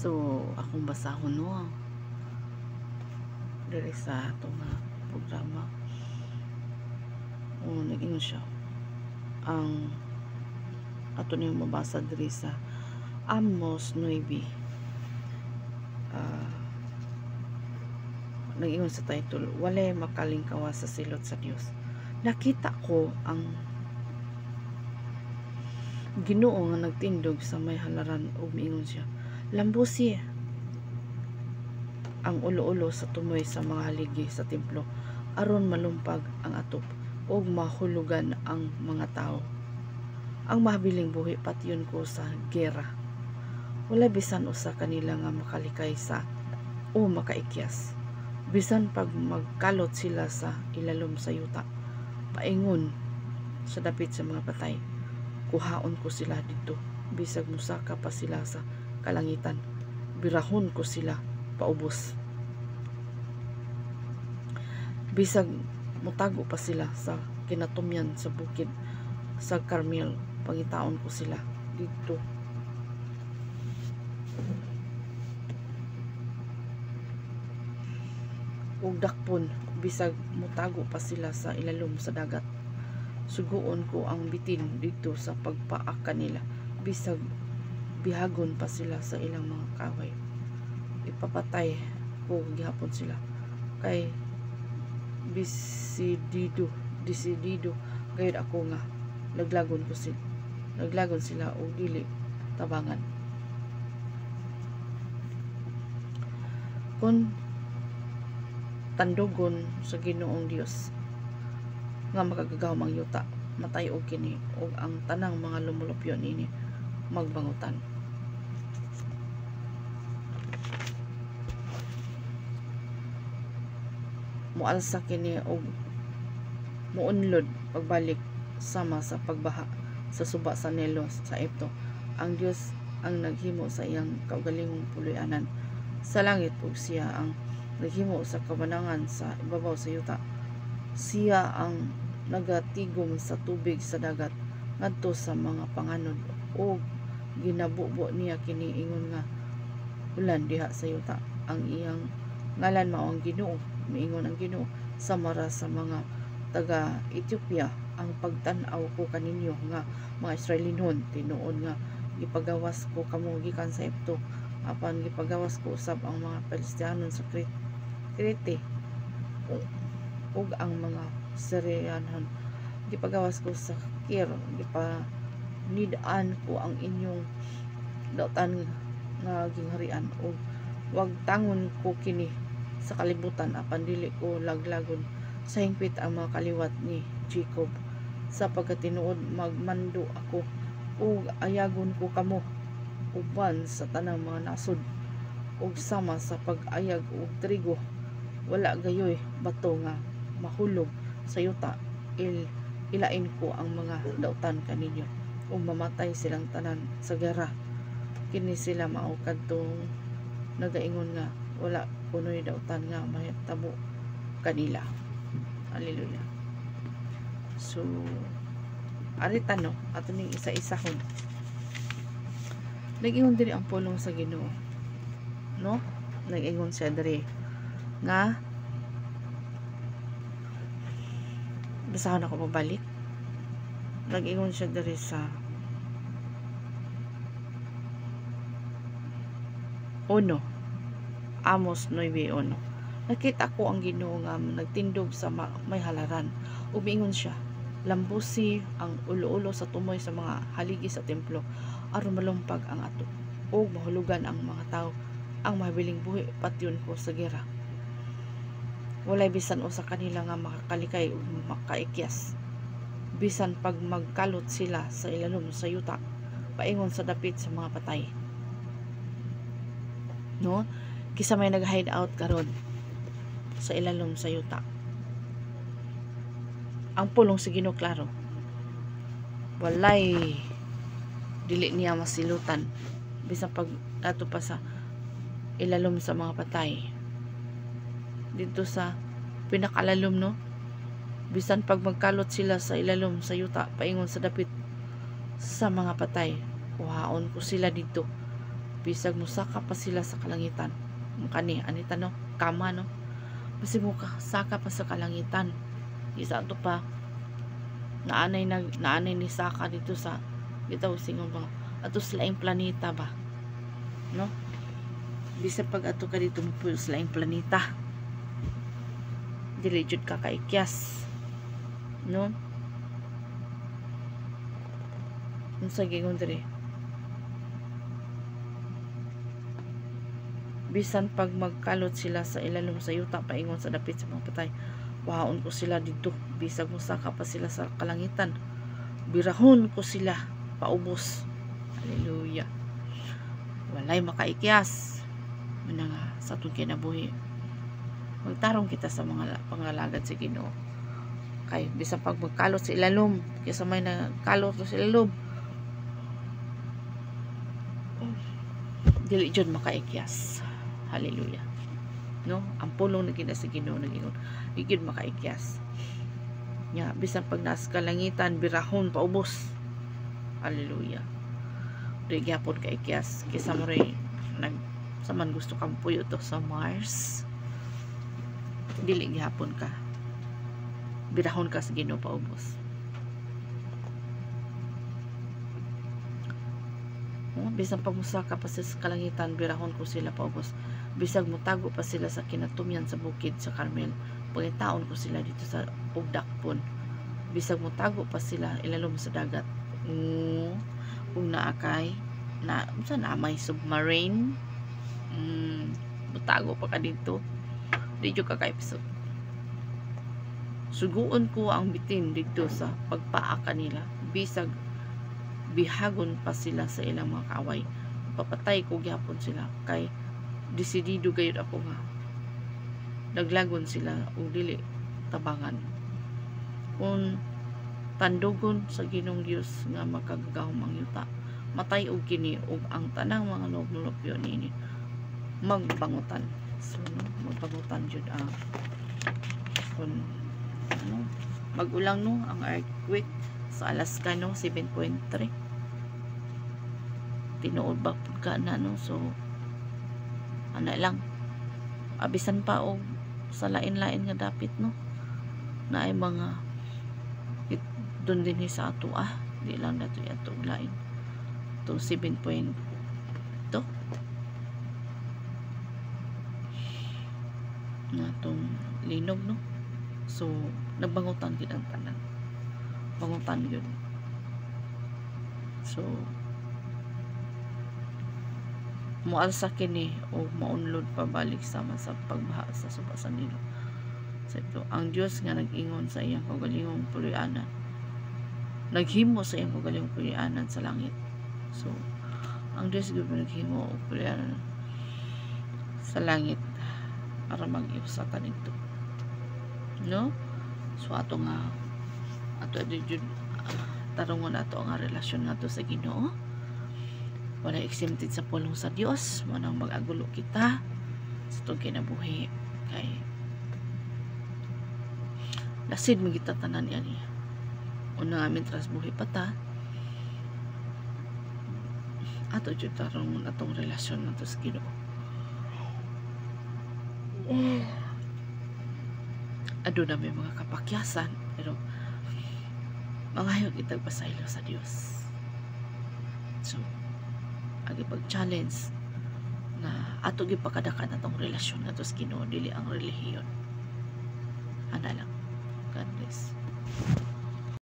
So akong basahon no diri sa ato nga programa. Nag-ingon siya ang ato niyong mabasa diri sa Amos 9. Nag-ingon sa title, walay makalingkawa sa silot sa Dios. Nakita ko ang Ginoo nga nagtindog sa may halaran ug miingon siya, lambusi ang ulo-ulo sa tumoy sa mga haligi sa templo aron malumpag ang atop ug mahulugan ang mga tao. Ang mahabiling buhi patyon ko sa gera. Wala bisan usa kanila nga makalikay sa o makaikyas. Bisan pag magkalot sila sa ilalom sa yuta, paingon sa dapit sa mga patay, kuhaon ko sila dito. Bisag musaka pa sila sa kalangitan, birahon ko sila paubos. Bisag mutago pa sila sa kinatumyan sa bukid sa Carmel, pangitaon ko sila dito. Ug dakpon, bisag mutago pa sila sa ilalom sa dagat, suguon ko ang bitin dito sa pagpaak kanila. Bisag bihagon pa sila sa ilang mga kaway, ipapatay ko gihapon sila. Kay desidido gayud ako nga naglagon sila o dili tabangan. Kung tandugon sa Ginoong Dios nga makagagawang ang yuta, matay og kini ug ang tanang mga lumulupyo nini magbangutan. Mualsa kini og muunlod pagbalik sama sa pagbaha sa suba sa Nilo sa Egipto. Ang Dios ang naghimo sa iyang kaugalingong puloy-anan sa langit ug siya ang naghimo sa kabanangan sa ibabaw sa yuta. Siya ang nagatigom sa tubig sa dagat ngadto sa mga panganod ug ginabubo niya kini ingon nga ulan diha sa yuta. Ang iyang ngalan mao ang Ginoo. Miingon ang Ginoo samara sa mga taga Ethiopia, ang pagtan-aw ko kaninyo nga mga Israelinon, tinuod nga gipagawas ko kamo gikan sa Egipto, apan gipagawas ko usab ang mga Palestianon sa Crete ug ang mga Syrianon gipagawas ko sa Kir. Gipanidaan ko ang inyong dautan nga gingharian ug wag tangon ko kini sa kalibutan, apan dili ko laglagon sa hingpit ang mga kaliwat ni Jacob. Sa pagkatinuod magmando ako ug ayagon ko kamo uban sa tanang mga nasod ug sama sa pag-ayag og trigo. Wala gayoy bato nga mahulog sa yuta. Ilain ko ang mga dautan kaninyo ug mamatay silang tanan sa gera. Kini sila mao kadtong nagaingon nga wala kunoy dautan nga mahitabo kanila. Hallelujah. So arita no ato ning isa-isahon. Nag-ingon diri ang pulong sa Ginoo, no? Nag-ingon siya diri nga basahon ako pabalik. Nag-ingon siya diri sa Amos 9:1. Nakita ko ang Ginoo nga nagtindog sa may halaran ug miingon siya, lambusi ang ulo-ulo sa tumoy sa mga haligi sa templo aron malumpag ang ato ug mahulugan ang mga tao. Ang mahabiling buhi patyon ko sa gera. Walay bisan usa kanila nga makakalikay ug makaikyas. Bisan pag magkalot sila sa ilalom sa yuta, paingon sa dapit sa mga patay. No? Kisa may nag-hide out karon sa ilalom sa yuta. Ang pulong sa Ginoo klaro. Walay dili niya masilutan bisan pag ato pa sa ilalom sa mga patay. Dito sa pinakalalom, no? Bisan pag magkalot sila sa ilalom sa yuta, paingon sa dapit sa mga patay, kuhaon ko sila dito. bisag musaka pa sila sa kalangitan kani anita no kama no kasi mo saka pa sa kalangitan isa to pa naanay ni saka dito sa bitaw singon ba ato sa laing planeta ba no bisag pag ato ka dito mo sa laing planeta dili jud ka kaikyas no unsa gingon diri bisan pag magkalot sila sa ilalom sa yuta paingon sa dapit sa mga patay wahaon ko sila dito bisag musaka pa sila sa kalangitan birahon ko sila paubos hallelujah walay makaikyas man nga sa atong kinabuhi magtarong kita sa mga pangalagad sa Ginoo kay bisan pag magkalot sa ilalom kaysa may nagkalot sa ilalom dili jud makaikyas hallelujah no ang pulong na sa Ginoo nagingon igid makaikyas nya bisan pag nas kalangitan birahon paubos hallelujah di gyapon kaikyas kaysa mo rin sa man gusto kang puyo to sa Mars dili gyapon ka birahon ka sa Ginoo paubos bisan pag musaka pa sa kalangitan birahon ko sila paubos bisag mutago pa sila sa kinatumyan sa bukid sa Carmel pagitaon ko sila dito sa ugdak pon bisag mutago pa sila ilalom sa dagat kung naakay na unsa na may submarine mutago pa ka dito di jud ka kay episode suguon ko ang bitin dito sa pagpaa kanila bisag bihagon pa sila sa ilang mga kaaway papatay ko gyapon sila kay desidido gayud ako nga naglagon sila o dili tabangan kung tandugon sa Ginong Dios nga makagagahom ang yuta matay og kini ug ang tanang mga lumulupyo nini magbangutan so magbangutan jud ang kun ano magulang no ang earthquake sa Alaska no 7.3 tinuod ba pud ka na no so ana lang abisan pa og sa lain-lain nga dapit no na ay mga doon din sa ato di lang dato ato lain to 7.2 na tong linog no so nagbangutan gid ang tanan bangutan yun so mualsa kini o maunlod pabalik sama sa pagbaha sa suba sa Nilo so ito ang Dios nga nag-ingon sa iyang kaugalingong puloy-anan naghimo sa iyang kaugalingong puloy-anan sa langit so ang Dios gyud naghimo og puloy-anan sa langit para mag-iusatan ito no so ato nga ato jud tarungon ato nga relasyon nga to sa Ginoo wala exempted sa pulong sa Dios mo nang mag-agulo kita sa itong kinabuhi kay lasid mo kita tanan yan unang amin tras buhi pa ta ato jud tarungon atong relasyon nga to sa Ginoo ado na may mga kapakyasan pero mangayo kitag pasaylo sa Dios so agi pag-challenge na ato gyud pakadakan atong relasyon nga to sa Ginoo dili ang relihiyon ana lang God bless.